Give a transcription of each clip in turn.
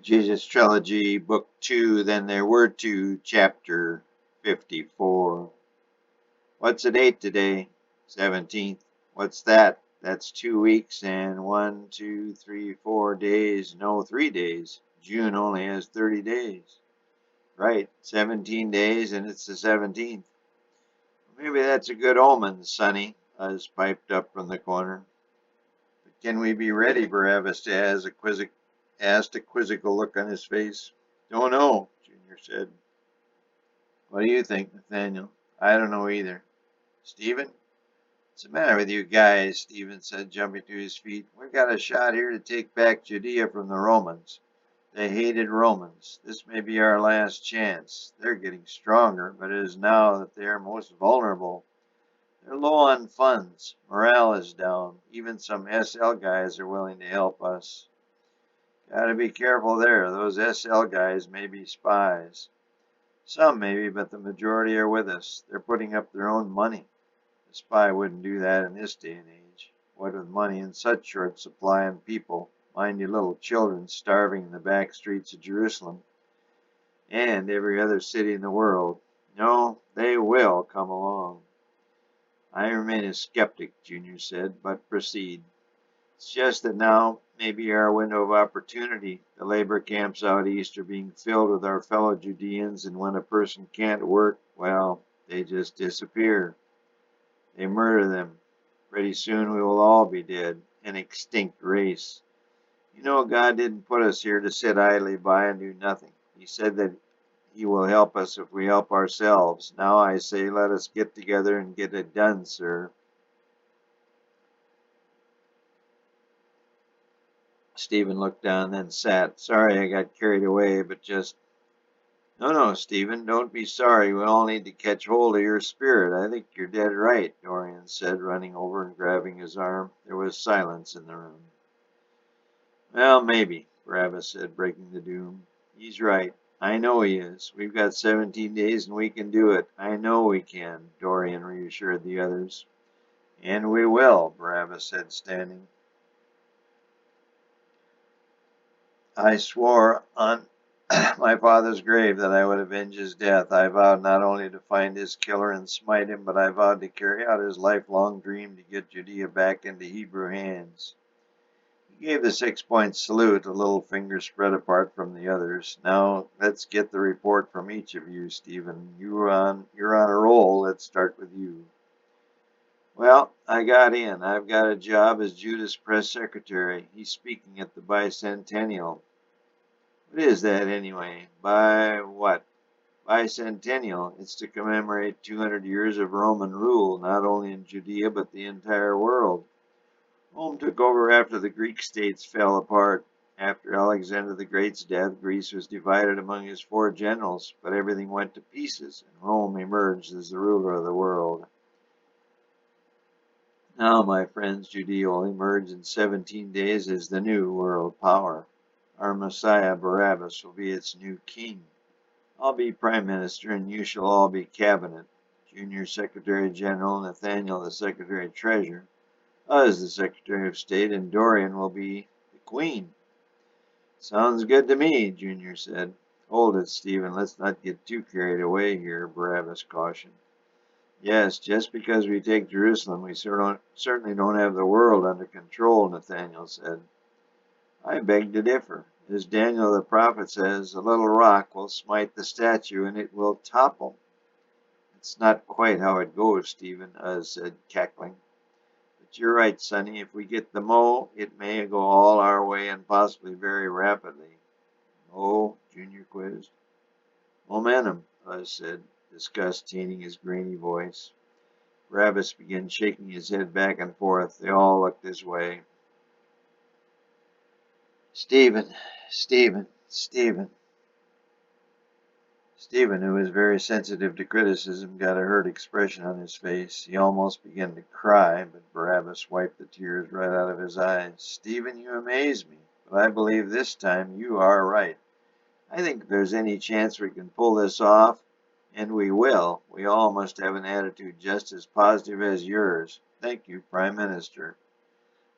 Jesus Trilogy, Book 2, Then There Were Two, Chapter 54. What's the date today? 17th. What's that? That's 2 weeks and 4 days. No, 3 days. June only has 30 days. Right, 17 days and it's the 17th. Maybe that's a good omen, Sonny, Uz piped up from the corner. But can we be ready? Barabbas asked, a quizzical look on his face. Don't know, Junior said. What do you think, Nathaniel? I don't know either. Stephen? What's the matter with you guys? Stephen said, jumping to his feet. We've got a shot here to take back Judea from the Romans. They hated Romans. This may be our last chance. They're getting stronger, but it is now that they are most vulnerable. They're low on funds. Morale is down. Even some SL guys are willing to help us. Gotta be careful there. Those SL guys may be spies. Some maybe, but the majority are with us. They're putting up their own money. A spy wouldn't do that in this day and age. What with money in such short supply and people, mind you, little children starving in the back streets of Jerusalem and every other city in the world. No, they will come along. I remain a skeptic, Junior said, but proceed. It's just that now may be our window of opportunity. The labor camps out east are being filled with our fellow Judeans, and when a person can't work, well, they just disappear. They murder them. Pretty soon we will all be dead, an extinct race. You know, God didn't put us here to sit idly by and do nothing. He said that He will help us if we help ourselves. Now I say, let us get together and get it done, sir. Stephen looked down, then sat. Sorry I got carried away, but just... No, Stephen, don't be sorry. We all need to catch hold of your spirit. I think you're dead right, Dorian said, running over and grabbing his arm. There was silence in the room. Well, maybe, Barabbas said, breaking the doom. He's right. I know he is. We've got 17 days and we can do it. I know we can, Dorian reassured the others. And we will, Barabbas said, standing. I swore on my father's grave that I would avenge his death. I vowed not only to find his killer and smite him, but I vowed to carry out his lifelong dream to get Judea back into Hebrew hands. He gave the 6-point salute, a little finger spread apart from the others. Now let's get the report from each of you, Stephen. You're on a roll. Let's start with you. Well, I got in. I've got a job as Judas' press secretary. He's speaking at the bicentennial. What is that anyway? By what? Bicentennial. It's to commemorate 200 years of Roman rule, not only in Judea but the entire world. Rome took over after the Greek states fell apart. After Alexander the Great's death, Greece was divided among his 4 generals, but everything went to pieces, and Rome emerged as the ruler of the world. Now, my friends, Judea will emerge in 17 days as the new world power. Our Messiah, Barabbas, will be its new king. I'll be prime minister, and you shall all be cabinet. Junior Secretary General, Nathaniel the Secretary Treasurer, Uz the Secretary of State, and Dorian will be the Queen. Sounds good to me, Junior said. Hold it, Stephen. Let's not get too carried away here, Barabbas cautioned. Yes, just because we take Jerusalem, we certainly don't have the world under control, Nathaniel said. I beg to differ. As Daniel the prophet says, a little rock will smite the statue and it will topple. It's not quite how it goes, Stephen, Uz said, cackling. But you're right, Sonny. If we get the mo, it may go all our way and possibly very rapidly. Oh, Junior quizzed. Momentum, Uz said, disgust tainting his grainy voice. Barabbas began shaking his head back and forth. They all looked his way. Stephen, Stephen, Stephen. Stephen, who was very sensitive to criticism, got a hurt expression on his face. He almost began to cry, but Barabbas wiped the tears right out of his eyes. Stephen, you amaze me, but I believe this time you are right. I think if there's any chance we can pull this off, and we will, we all must have an attitude just as positive as yours. Thank you, Prime Minister.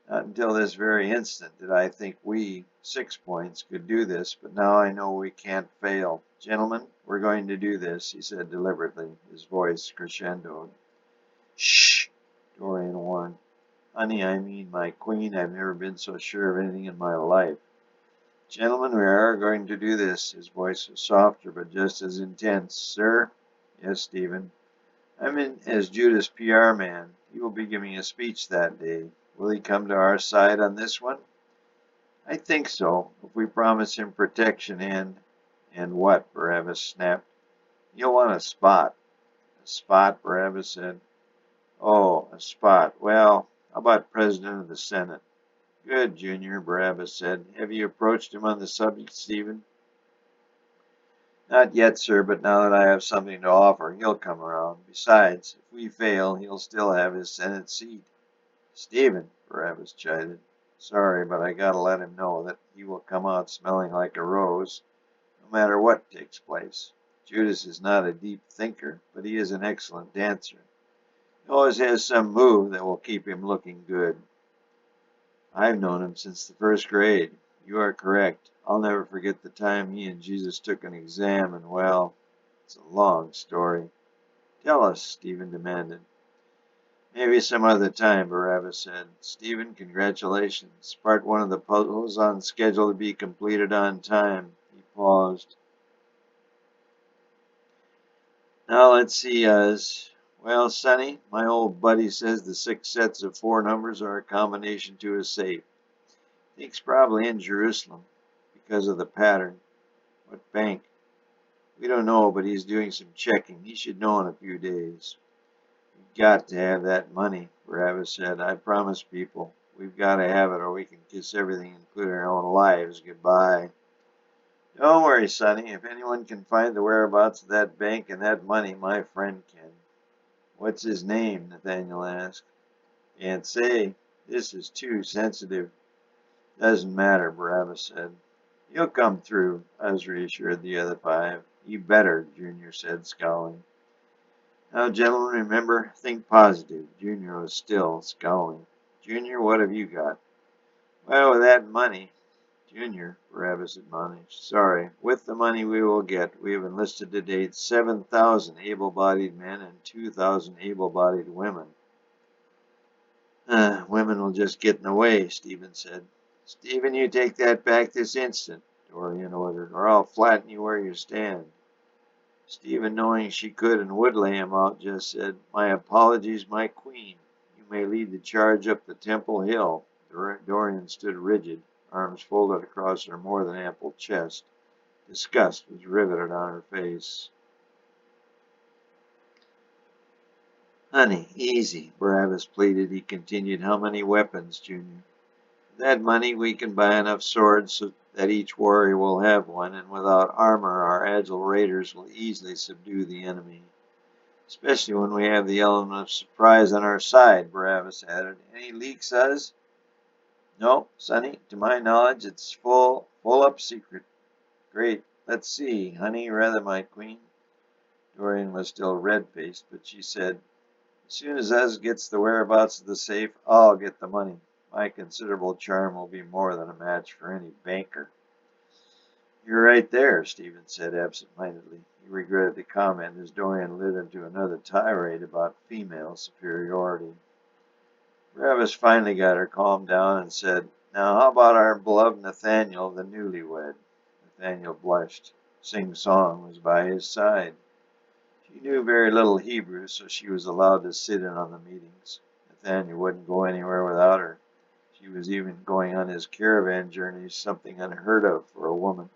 Not until this very instant did I think we, 6 points, could do this, but now I know we can't fail. Gentlemen, we're going to do this, he said deliberately, his voice crescendoed. Shh, Dorian warned. Honey, I mean my queen, I've never been so sure of anything in my life. Gentlemen, we are going to do this. His voice was softer, but just as intense. Sir? Yes, Stephen. I'm in as Judas' PR man. He will be giving a speech that day. Will he come to our side on this one? I think so, if we promise him protection and what? Barabbas snapped. You'll want a spot. A spot, Barabbas said. Oh, a spot. Well, how about President of the Senate? Good, Junior, Barabbas said. Have you approached him on the subject, Stephen? Not yet, sir, but now that I have something to offer, he'll come around. Besides, if we fail, he'll still have his Senate seat. Stephen, Barabbas chided. Sorry, but I gotta let him know that he will come out smelling like a rose, no matter what takes place. Judas is not a deep thinker, but he is an excellent dancer. He always has some move that will keep him looking good. I've known him since the first grade. You are correct. I'll never forget the time he and Jesus took an exam, and well, it's a long story. Tell us, Stephen demanded. Maybe some other time, Barabbas said. Stephen, congratulations. Part one of the puzzle is on schedule to be completed on time. He paused. Now let's see, well, Sonny, my old buddy says the 6 sets of 4 numbers are a combination to a safe. Thinks probably in Jerusalem because of the pattern. What bank? We don't know, but he's doing some checking. He should know in a few days. We've got to have that money, Barabbas said. I promise people. We've got to have it or we can kiss everything, including our own lives, goodbye. Don't worry, Sonny. If anyone can find the whereabouts of that bank and that money, my friend can. What's his name? Nathaniel asked. Can't say. This is too sensitive. Doesn't matter, Barabbas said. He'll come through, Uz reassured the other 5. You better, Junior said, scowling. Now, gentlemen, remember, think positive. Junior was still scowling. Junior, what have you got? Well, with that money, Junior, Barabbas admonished. Sorry, with the money we will get, we have enlisted to date 7,000 able-bodied men and 2,000 able-bodied women. Women will just get in the way, Stephen said. Stephen, you take that back this instant, Dorian ordered, or I'll flatten you where you stand. Stephen, knowing she could and would lay him out, just said, My apologies, my queen. You may lead the charge up the Temple Hill. Dorian stood rigid, arms folded across her more than ample chest. Disgust was riveted on her face. Honey, easy, Barabbas pleaded. He continued, How many weapons, Junior? With that money we can buy enough swords so that each warrior will have one, and without armor our agile raiders will easily subdue the enemy. Especially when we have the element of surprise on our side, Barabbas added. Any leaks, Uz? No, Sonny. To my knowledge, it's full up secret. Great. Let's see. Honey, rather, my queen. Dorian was still red-faced, but she said, As soon as Uz gets the whereabouts of the safe, I'll get the money. My considerable charm will be more than a match for any banker. You're right there, Stephen said absent-mindedly. He regretted the comment as Dorian lit into another tirade about female superiority. Barabbas finally got her calmed down and said, Now how about our beloved Nathaniel, the newlywed? Nathaniel blushed. Sing-Song was by his side. She knew very little Hebrew, so she was allowed to sit in on the meetings. Nathaniel wouldn't go anywhere without her. She was even going on his caravan journeys, something unheard of for a woman.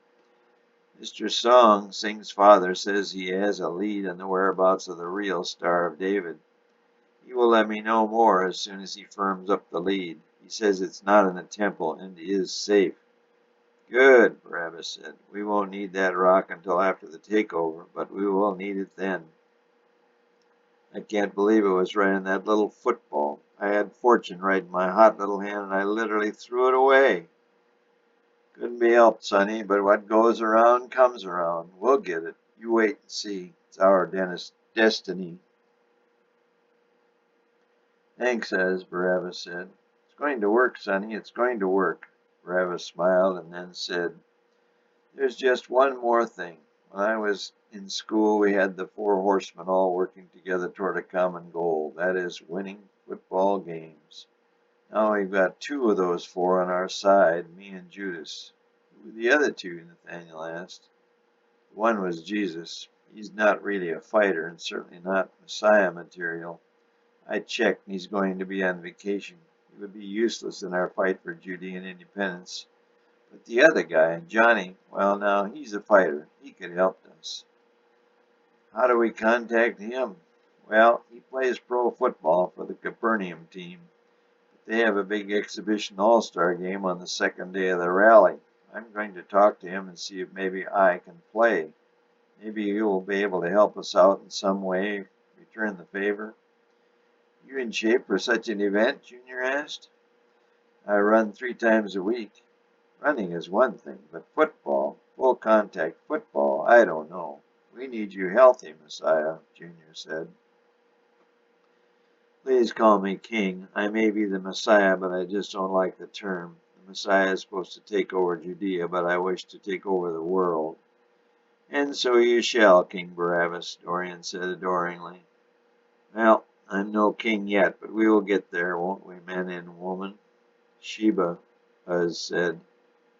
Mr. Song, Sing's father, says he has a lead on the whereabouts of the real Star of David. He will let me know more as soon as he firms up the lead. He says it's not in the temple and is safe. Good, Barabbas said. We won't need that rock until after the takeover, but we will need it then. I can't believe it was right in that little football. I had Fortune right in my hot little hand and I literally threw it away. Couldn't be helped, Sonny, but what goes around comes around. We'll get it. You wait and see. It's our destiny. Thanks, as Barabbas said. It's going to work, Sonny, it's going to work. Barabbas smiled and then said, there's just one more thing. When I was in school, we had the four horsemen all working together toward a common goal, that is, winning football games. Now we've got two of those four on our side, me and Judas. Who were the other two? Nathaniel asked. One was Jesus. He's not really a fighter and certainly not Messiah material. I checked and he's going to be on vacation. He would be useless in our fight for Judean independence. But the other guy, Johnny, well now, he's a fighter. He could help us. How do we contact him? Well, he plays pro football for the Capernaum team. They have a big exhibition all-star game on the second day of the rally. I'm going to talk to him and see if maybe I can play. Maybe he will be able to help us out in some way, return the favor. You in shape for such an event? Junior asked. I run 3 times a week. Running is one thing, but football, full contact football, I don't know. We need you healthy, Messiah, Junior said. Please call me King. I may be the Messiah, but I just don't like the term. The Messiah is supposed to take over Judea, but I wish to take over the world. And so you shall, King Barabbas, Dorian said adoringly. Well, I'm no king yet, but we will get there, won't we, man and woman? Sheba, Uz said.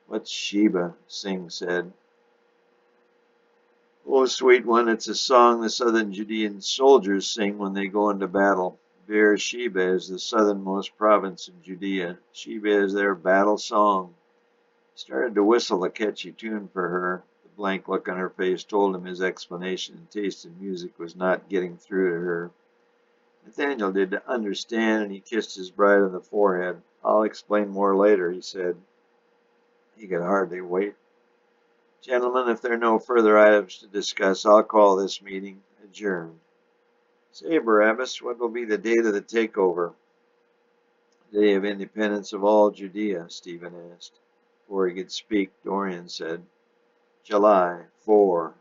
What's Sheba? Sing said. Oh, sweet one, it's a song the southern Judean soldiers sing when they go into battle. Beersheba is the southernmost province in Judea. Sheba is their battle song. He started to whistle a catchy tune for her. The blank look on her face told him his explanation and taste in music was not getting through to her. Nathaniel did understand, and he kissed his bride on the forehead. I'll explain more later, he said. He could hardly wait. Gentlemen, if there are no further items to discuss, I'll call this meeting adjourned. Say, Barabbas, what will be the date of the takeover? The day of independence of all Judea, Stephen asked. Before he could speak, Dorian said, July 4.